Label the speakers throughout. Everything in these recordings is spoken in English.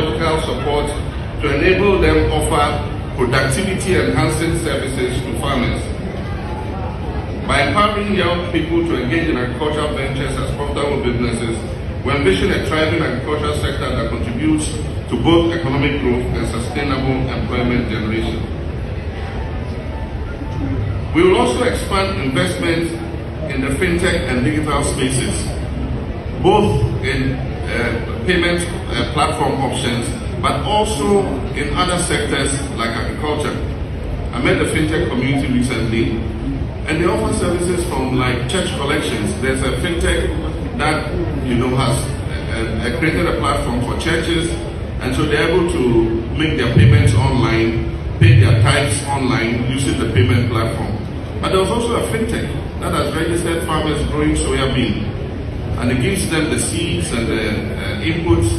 Speaker 1: technological support to enable them offer productivity-enhancing services to farmers. By empowering young people to engage in agricultural ventures as profitable businesses, we envision a thriving agricultural sector that contributes to both economic growth and sustainable employment generation. We will also expand investment in the fintech and digital spaces, both in payment platform options, but also in other sectors like agriculture. I met the fintech community recently, and they offer services from like church collections. There's a fintech that has created a platform for churches, and so they're able to make their payments online, pay their tithes online using the payment platform. But there's also a fintech that has registered farmers growing soya bean, and it gives them the seeds and the inputs,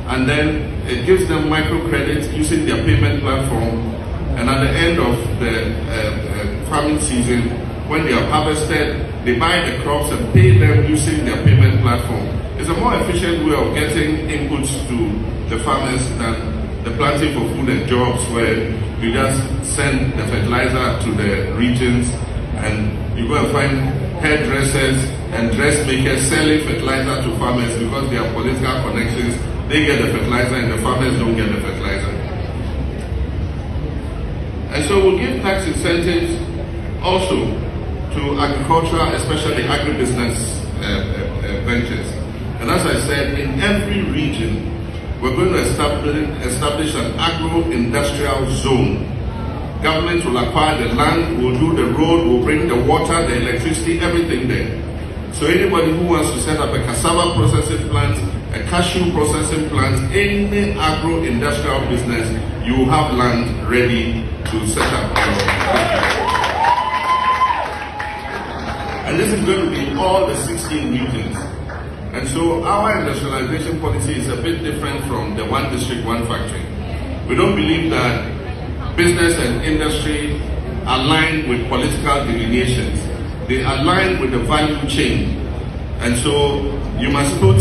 Speaker 1: and then it gives them microcredit using their payment platform. And at the end of the farming season, when they have harvested, they buy the crops and pay them using their payment platform. It's a more efficient way of getting inputs to the farmers than the planting for food and jobs, where you just send the fertilizer to the regions and you go and find hairdressers and dressmakers selling fertilizer to farmers because they have political connections. They get the fertilizer and the farmers don't get the fertilizer. And so we'll give tax incentives also to agricultural, especially agribusiness ventures. And as I said, in every region, we're going to establish an agro-industrial zone. Government will acquire the land, will do the road, will bring the water, the electricity, everything there. So anybody who wants to set up a cassava processing plant, a cashew processing plant, any agro-industrial business, you will have land ready to set up. And this is going to be all the 16 regions. And so our industrialization policy is a bit different from the one district, one factory. We don't believe that business and industry align with political delineations. They align with the value chain. And so you must put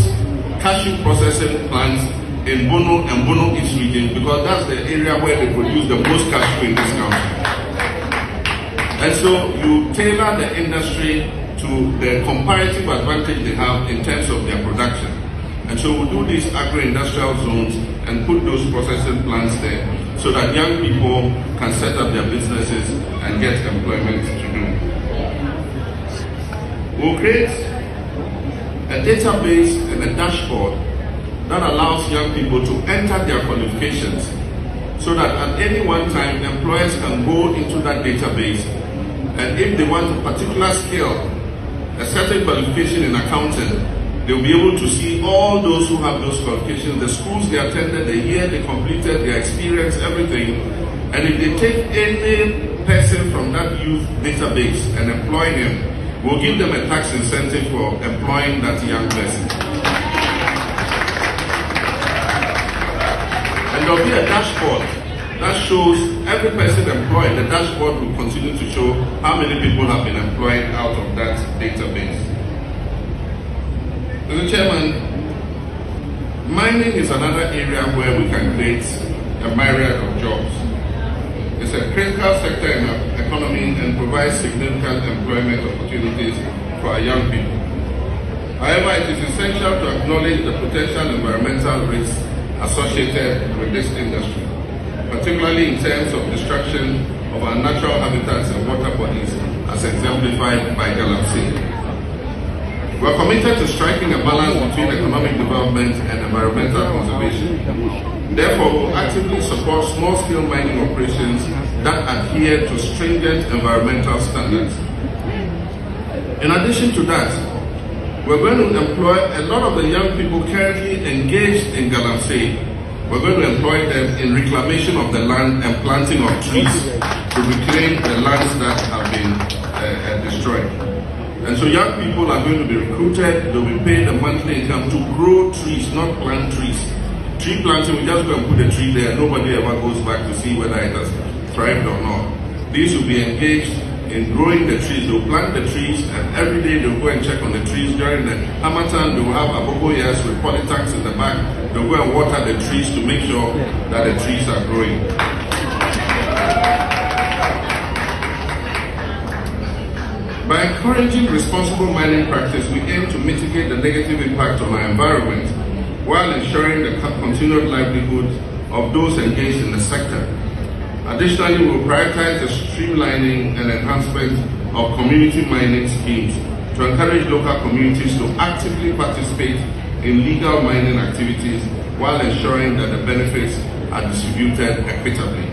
Speaker 1: cashew processing plants in Bono and Bono East region, because that's the area where they produce the most cashew in this country. And so you tailor the industry to the comparative advantage they have in terms of their production. And so we'll do these agro-industrial zones and put those processing plants there so that young people can set up their businesses and get employment to do. We'll create a database and a dashboard that allows young people to enter their qualifications so that at any one time employers can go into that database, and if they want a particular skill, a certain qualification in accounting, they'll be able to see all those who have those qualifications, the schools they attended, the year they completed, their experience, everything. And if they take any person from that youth database and employ him, we'll give them a tax incentive for employing that young person. And there'll be a dashboard that shows every person employed. The dashboard will continue to show how many people have been employed out of that database. Mr. Chairman, mining is another area where we can create a myriad of jobs. It's a critical sector in our economy and provides significant employment opportunities for our young people. However, it is essential to acknowledge the potential environmental risks associated with this industry, particularly in terms of destruction of our natural habitats and water bodies, as exemplified by Galamsey. We are committed to striking a balance between economic development and environmental conservation. Therefore, we will actively support small-scale mining operations that adhere to stringent environmental standards. In addition to that, we're going to employ a lot of the young people currently engaged in Galamsey. We're going to employ them in reclamation of the land and planting of trees to reclaim the lands that have been destroyed. And so young people are going to be recruited, they'll be paid a monthly income to grow trees, not plant trees. Tree planting, we just go and put a tree there, nobody ever goes back to see whether it has thrived or not. These will be engaged in growing the trees. They'll plant the trees, and every day they'll go and check on the trees. During the Hamatan, they will have aboboyas with polytanks in the back, they'll go and water the trees to make sure that the trees are growing. By encouraging responsible mining practice, we aim to mitigate the negative impact on our environment while ensuring the continued livelihood of those engaged in the sector. Additionally, we will prioritize the streamlining and enhancement of community mining schemes to encourage local communities to actively participate in legal mining activities while ensuring that the benefits are distributed equitably.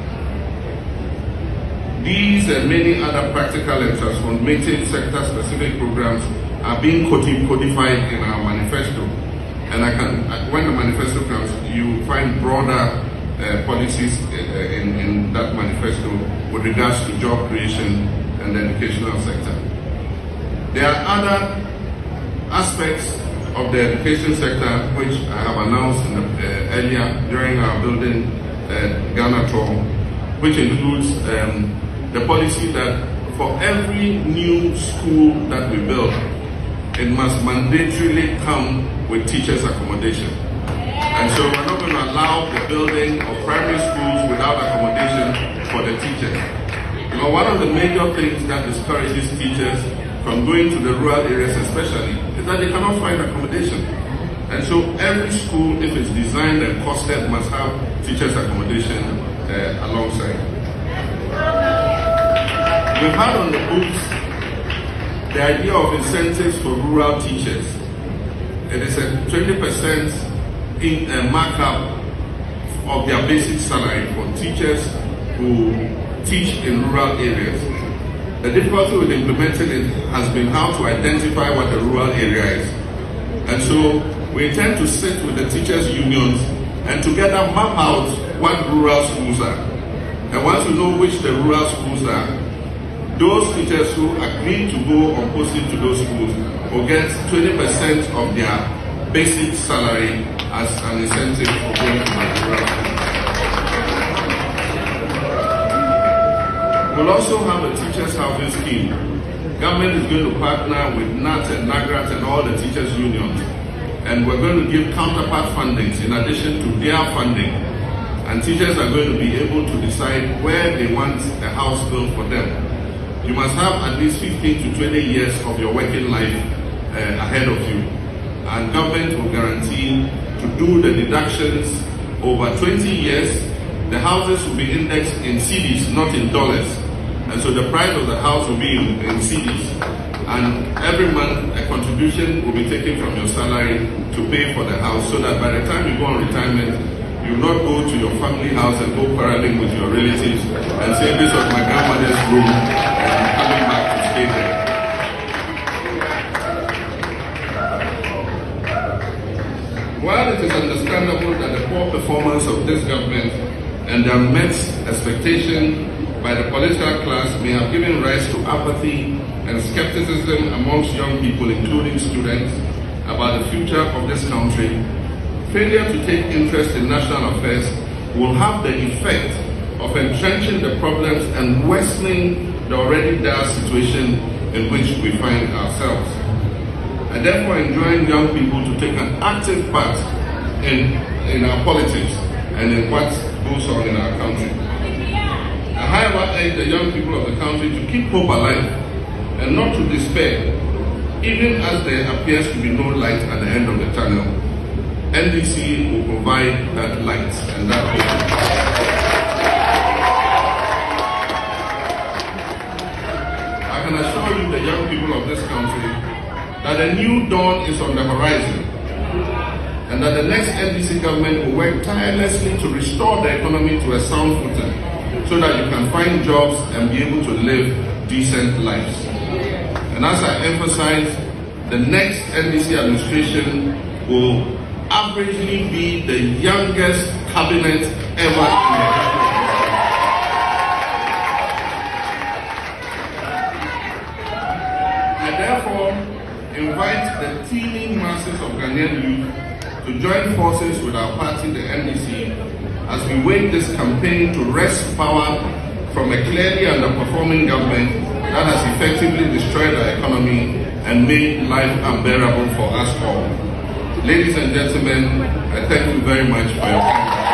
Speaker 1: These and many other practical and transformative sector-specific programs are being codified in our manifesto. And when the manifesto comes, you find broader policies in that manifesto with regards to job creation and the educational sector. There are other aspects of the education sector which I have announced earlier during our building Ghana tour, which includes the policy that for every new school that we build, it must mandatorily come with teachers' accommodation. And so we're not going to allow the building of primary schools without accommodation for the teachers. You know, one of the major things that discourages teachers from going to the rural areas especially is that they cannot find accommodation. And so every school, if it's designed and costed, must have teachers' accommodation alongside. We've had on the books the idea of incentives for rural teachers. It is a 20% in markup of their basic salary for teachers who teach in rural areas. The difficulty with implementing it has been how to identify what a rural area is. And so we intend to sit with the teachers' unions and together map out what rural schools are. And once we know which the rural schools are, those teachers who agree to go on posting to those schools will get 20% of their basic salary as an incentive for going to the rural schools. We'll also have a teachers' housing scheme. Government is going to partner with NAT and NAGRAT and all the teachers' unions. And we're going to give counterpart fundings in addition to their funding. And teachers are going to be able to decide where they want a house built for them. You must have at least 15 to 20 years of your working life ahead of you. And government will guarantee to do the deductions over 20 years. The houses will be indexed in cedis, not in dollars. And so the price of the house will be in cedis. And every month a contribution will be taken from your salary to pay for the house, so that by the time you go on retirement, you will not go to your family house and go quarreling with your relatives and say, this was my grandmother's room and I'm coming back to stay there. While it is understandable that the poor performance of this government and the unmet expectation by the political class may have given rise to apathy and skepticism amongst young people, including students, about the future of this country, failure to take interest in national affairs will have the effect of entrenching the problems and worsening the already dire situation in which we find ourselves. I therefore enjoin young people to take an active part in our politics and in what goes on in our country. I however urge the young people of the country to keep hope alive and not to despair, even as there appears to be no light at the end of the tunnel. NDC will provide that light and that hope. I can assure you, the young people of this country, that a new dawn is on the horizon, and that the next NDC government will work tirelessly to restore the economy to a sound footing, so that you can find jobs and be able to live decent lives. And as I emphasize, the next NDC administration will averagely be the youngest cabinet ever in the history. I therefore invite the teeming masses of Ghanaian youth to join forces with our party, the NDC, as we wage this campaign to wrest power from a clearly underperforming government that has effectively destroyed our economy and made life unbearable for us all. Ladies and gentlemen, I thank you very much for your time.